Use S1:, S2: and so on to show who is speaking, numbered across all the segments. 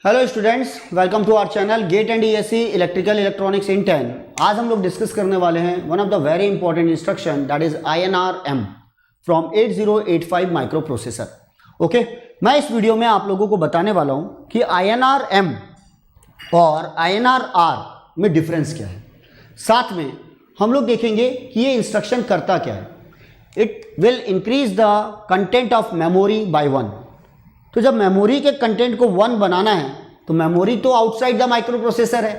S1: Hello students, welcome to our channel GATE and ESE electrical electronics in 10। आज हम लोग discuss करने वाले हैं one of the very important instruction that is INR-M from 8085 microprocessor. Okay, मैं इस video में आप लोगों को बताने वाला हूं कि INR-M और INR-R में डिफरेंस क्या है। साथ में हम लोग देखेंगे कि ये इंस्ट्रक्शन करता क्या है। It will increase the content of memory by 1। तो जब मेमोरी के कंटेंट को 1 बनाना है तो मेमोरी तो आउटसाइड द माइक्रो प्रोसेसर है,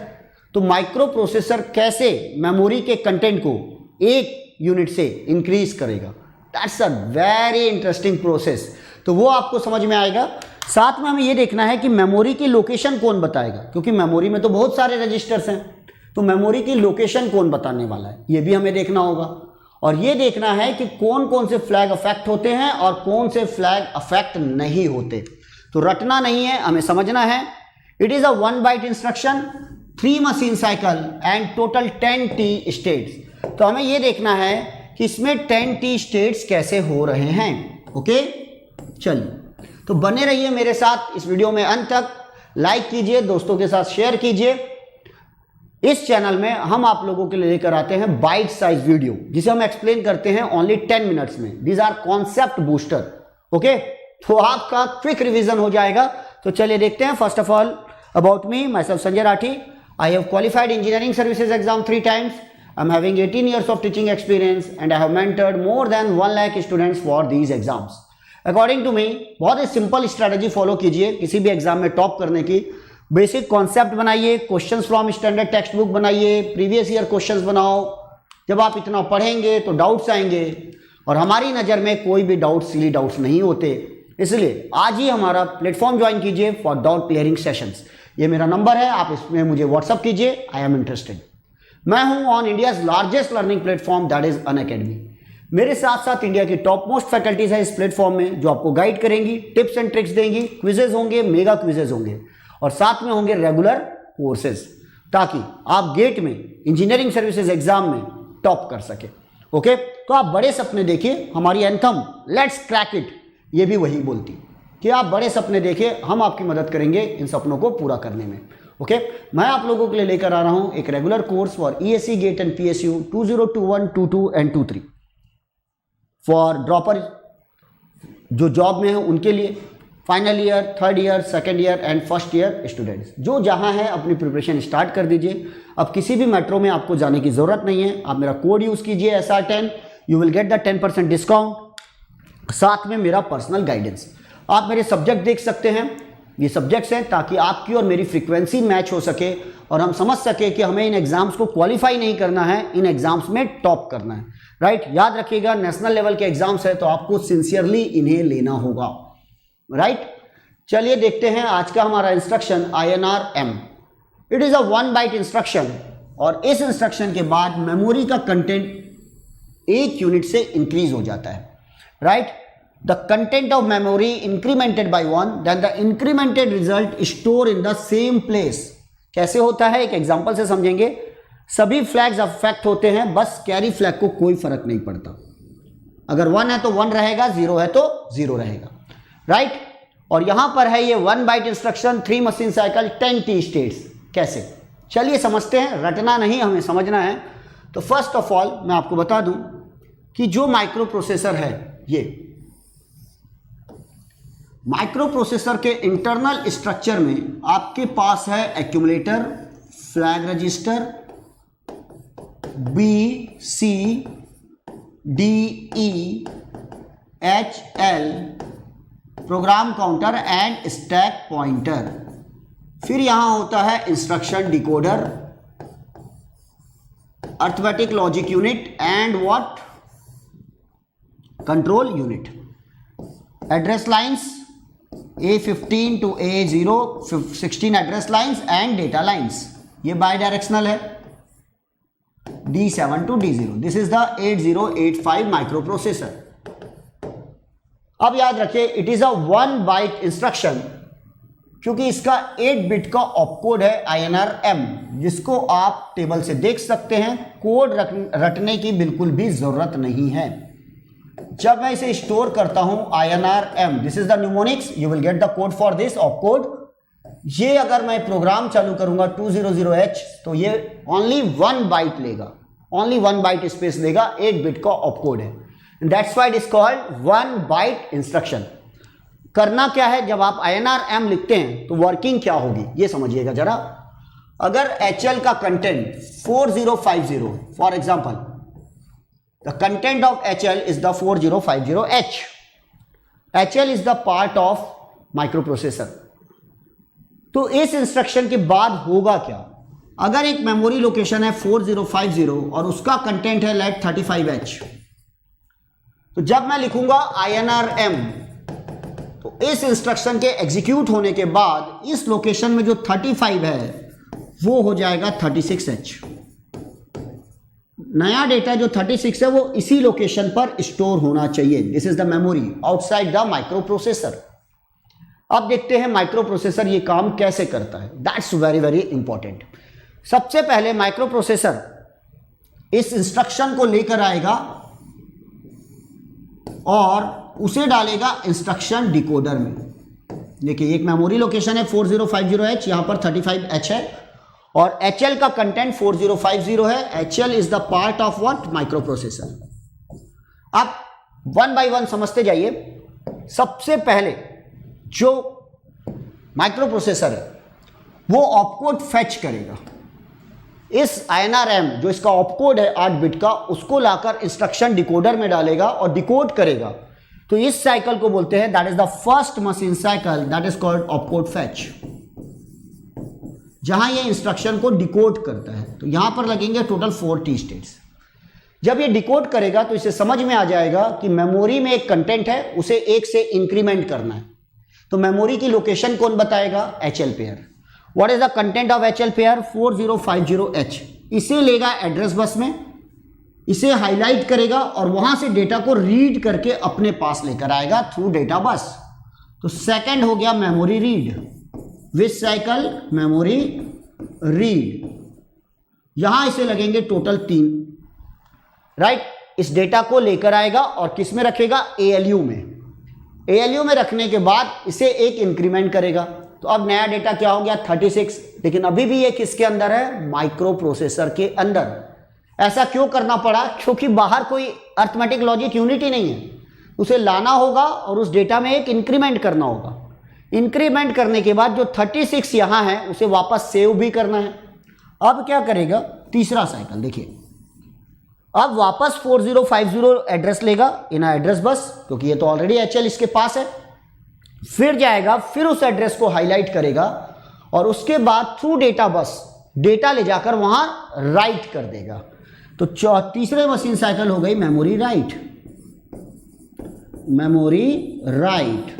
S1: तो माइक्रो प्रोसेसर कैसे मेमोरी के कंटेंट को 1 यूनिट से इंक्रीज करेगा, that's a very interesting process. तो वो आपको समझ में आएगा। साथ में हमें ये देखना है कि मेमोरी की लोकेशन कौन बताएगा, क्योंकि मेमोरी में तो बहुत सारे रजिस्टर्स हैं, तो मेमोरी की लोकेशन कौन बताने वाला है ये भी हमें देखना होगा। और ये देखना है कि कौन कौन से फ्लैग अफेक्ट होते हैं और कौन से फ्लैग अफेक्ट नहीं होते। तो रटना नहीं है, हमें समझना है। It is a 1 byte instruction, 3 machine cycle and total 10 T states. तो हमें ये देखना है कि इसमें 10 T स्टेट्स कैसे हो रहे हैं। ओके, चलिए तो बने रहिए मेरे साथ इस वीडियो में अंत तक। लाइक कीजिए, दोस्तों के साथ शेयर कीजिए। इस चैनल में हम आप लोगों के लिए लेकर आते हैं बाइट साइज वीडियो, जिसे हम एक्सप्लेन करते हैं ओनली 10 मिनट्स में। These are concept booster. Okay, तो आपका क्विक रिवीजन हो जाएगा। तो चलिए देखते हैं। First of all about me, my self Sanjay Rathi. I have qualified engineering services exam 3 times. I am having 18 years of teaching experience and I have mentored more than 1 lakh students for these exams. According to me बहुत ही simple strategy follow कीजिए किसी भी exam में top करने की। Basic concept बनाइए, questions from standard text book बनाइए, प्रीवियस ईयर क्वेश्चंस बनाओ। जब आप इतना पढ़ेंगे तो डाउट्स आएंगे, और हमारी नज़र में कोई भी डाउट सिली डाउट्स नहीं होते। इसलिए आज ही हमारा प्लेटफॉर्म ज्वाइन कीजिए फॉर डाउट क्लियरिंग सेशंस। ये मेरा नंबर है, आप इसमें मुझे व्हाट्सअप कीजिए। I am interested. मैं हूँ on India's largest learning platform that is Unacademy. मेरे साथ साथ इंडिया की टॉप मोस्ट फैकल्टीज है इस प्लेटफॉर्म में, जो आपको गाइड करेंगी, टिप्स एंड ट्रिक्स देंगी, क्विजेज होंगे, मेगा क्विजेज होंगे, और साथ में होंगे रेगुलर कोर्सेज, ताकि आप गेट में इंजीनियरिंग सर्विसेज एग्जाम में टॉप कर सके। ओके, तो आप बड़े सपने देखिए। हमारी एंथम लेट्स क्रैक इट ये भी वही बोलती कि आप बड़े सपने देखिए, हम आपकी मदद करेंगे इन सपनों को पूरा करने में। ओके, मैं आप लोगों के लिए लेकर आ रहा हूं एक regular course for ESE GATE and PSU 2021, 22 and 23 for dropper जो जॉब में है उनके लिए, final year, third year, second year and first year students जो जहां है अपनी प्रिपरेशन स्टार्ट कर दीजिए। अब किसी भी मेट्रो में आपको जाने की जरूरत नहीं है। आप मेरा कोड यूज कीजिए SR10, you will get the 10% discount, साथ में मेरा पर्सनल गाइडेंस। आप मेरे सब्जेक्ट देख सकते हैं, ये सब्जेक्ट्स हैं, ताकि आपकी और मेरी फ्रीक्वेंसी मैच हो सके और हम समझ सके कि हमें इन एग्जाम्स को क्वालिफाई नहीं करना है, इन एग्जाम्स में टॉप करना है। राइट, याद रखिएगा नेशनल लेवल के एग्जाम्स है तो आपको सिंसियरली इन्हें लेना होगा। राइट, चलिए देखते हैं आज का हमारा instruction INR-M। It is a 1 byte instruction, और इस इंस्ट्रक्शन के बाद मेमोरी का कंटेंट 1 यूनिट से इंक्रीज हो जाता है। Right, the content of memory incremented by 1, then the incremented result store in the same place. कैसे होता है एक एग्जांपल से समझेंगे। सभी फ्लैग्स अफेक्ट होते हैं, बस कैरी फ्लैग को कोई फर्क नहीं पड़ता। अगर 1 है तो 1 रहेगा, 0 है तो 0 रहेगा। राइट, और यहां पर है ये 1 byte instruction, 3 machine cycle, 10 T states. कैसे, चलिए समझते हैं। रटना नहीं, हमें समझना है। तो फर्स्ट ऑफ ऑल मैं आपको बता दूं कि जो माइक्रो प्रोसेसर है, ये माइक्रो प्रोसेसर के इंटरनल स्ट्रक्चर में आपके पास है accumulator, flag register, B, C, D, E, H, L, program counter and stack pointer. फिर यहां होता है instruction decoder, arithmetic logic unit and what, control unit. Address lines A15 to A016 address lines and data lines, ये bye directional है। D7 to D0, this is the 8085 micro processor. अब याद रखिए it is a 1 byte instruction, क्योंकि इसका 8 bit का opcode है INR-M, जिसको आप टेबल से देख सकते हैं। कोड रटने की बिल्कुल भी जरूरत नहीं है। जब मैं इसे स्टोर करता हूं INR-M, this is the mnemonics, you will get the code for this opcode. ये अगर मैं प्रोग्राम चालू करूंगा 200H तो ये ओनली 1 बाइट लेगा, ओनली 1 बाइट स्पेस देगा, 8 बिट का ऑपकोड है। That's why it is called 1 byte instruction. करना क्या है, जब आप INR-M लिखते हैं तो वर्किंग क्या होगी ये समझिएगा जरा। अगर HL का content 4050, for example the content of HL is the 4050H, HL is the part of micro processor. तो इस इंस्ट्रक्शन के बाद होगा क्या, अगर एक मेमोरी लोकेशन है 4050 और उसका कंटेंट है लेट 35H, तो जब मैं लिखूंगा INR-M तो इस इंस्ट्रक्शन के एग्जीक्यूट होने के बाद इस लोकेशन में जो 35 है वो हो जाएगा 36H। नया डेटा जो 36 है वो इसी लोकेशन पर स्टोर होना चाहिए। This is the memory outside the micro processor. अब देखते हैं माइक्रो प्रोसेसर ये काम कैसे करता है। That's very very important. सबसे पहले माइक्रो प्रोसेसर इस इंस्ट्रक्शन को लेकर आएगा और उसे डालेगा इंस्ट्रक्शन डिकोडर में। देखिए एक मेमोरी लोकेशन है 4050H, यहां पर 35H है और HL का कंटेंट 4050 है। HL is the part of what, micro processor. अब वन बाय वन समझते जाइए। सबसे पहले जो माइक्रो प्रोसेसर है वो ऑपकोड फेच करेगा। इस INR-M जो इसका ऑपकोड है 8 बिट का, उसको लाकर इंस्ट्रक्शन डिकोडर में डालेगा और डिकोड करेगा। तो इस साइकिल को बोलते हैं, that is the first machine cycle, that is called opcode fetch, जहां ये इंस्ट्रक्शन को डिकोड करता है। तो यहां पर लगेंगे टोटल 4 T स्टेट्स। जब ये डिकोड करेगा तो इसे समझ में आ जाएगा कि मेमोरी में एक कंटेंट है, उसे 1 से इंक्रीमेंट करना है। तो मेमोरी की लोकेशन कौन बताएगा, HL pair. What is the content of HL pair, 4050H। इसे लेगा एड्रेस बस में, इसे हाईलाइट करेगा और वहां से डेटा को रीड करके अपने पास लेकर आएगा थ्रू डेटा बस। तो सेकंड हो गया मेमोरी रीड, विच साइकिल, मेमोरी रीड। यहां इसे लगेंगे टोटल 3, राइट। इस डेटा को लेकर आएगा और किस में रखेगा, ALU में। ALU में रखने के बाद इसे एक इंक्रीमेंट करेगा। तो अब नया डेटा क्या हो गया, 36। लेकिन अभी भी ये किसके अंदर है, माइक्रो प्रोसेसर के अंदर। ऐसा क्यों करना पड़ा, क्योंकि बाहर कोई अर्थमेटिक लॉजिक यूनिट ही नहीं है। उसे लाना होगा और उस डेटा में एक इंक्रीमेंट करना होगा। इंक्रीमेंट करने के बाद जो 36 यहां है उसे वापस सेव भी करना है। अब क्या करेगा, तीसरा साइकिल देखिए। अब वापस 4050 एड्रेस लेगा इन एड्रेस बस, क्योंकि ये तो ऑलरेडी HL इसके पास है। फिर जाएगा, फिर उस एड्रेस को हाईलाइट करेगा और उसके बाद थ्रू डेटा बस डेटा ले जाकर वहां राइट कर देगा। तो तीसरे मशीन साइकिल हो गई मेमोरी राइट। मेमोरी राइट,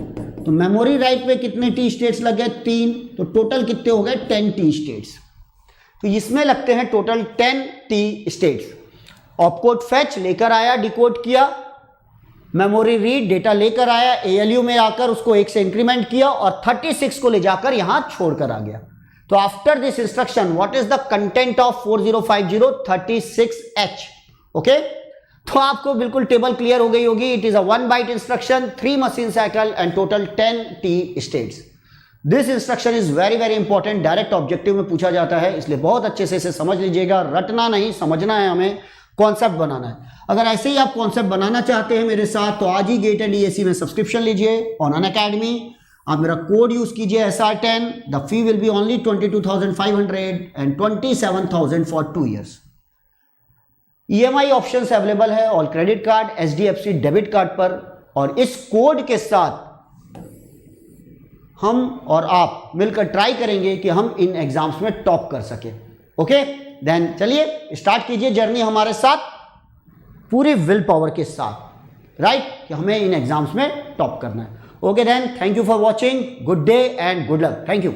S1: तो मेमोरी राइट पे कितने T स्टेट्स लग गए, 3। तो टोटल कितने हो गए, 10 T स्टेट्स। तो इसमें लगते हैं total 10 T states. Opcode fetch लेकर आया, डिकोड किया, मेमोरी रीड डेटा लेकर आया, ALU में आकर उसको 1 से इंक्रीमेंट किया और 36 को ले जाकर यहां छोड़कर आ गया। तो after this instruction what is the content of 4050, 36H। Okay, तो आपको बिल्कुल टेबल क्लियर हो गई होगी। It is a 1 byte instruction, 3 machine cycle and total 10 T states. This instruction is very very important, direct objective में पूछा जाता है, इसलिए बहुत अच्छे से इसे समझ लीजिएगा। रटना नहीं, समझना है, हमें कॉन्सेप्ट बनाना है। अगर ऐसे ही आप कॉन्सेप्ट बनाना चाहते हैं मेरे साथ तो आज ही गेट एंड ESE में सब्सक्रिप्शन लीजिए ऑन अनअकैडमी। आप मेरा कोड यूज कीजिए SR10। The fee will be only 22,500 and 27,000 for 2 years। EMI options available है all credit card, HDFC debit card पर। और इस कोड के साथ हम और आप मिलकर ट्राई करेंगे कि हम इन एग्जाम्स में टॉप कर सके। ओके, देन चलिए स्टार्ट कीजिए जर्नी हमारे साथ पूरी विल पावर के साथ, राइट, कि हमें इन एग्जाम्स में टॉप करना है। Okay then, thank you for watching, good day and good luck, thank you.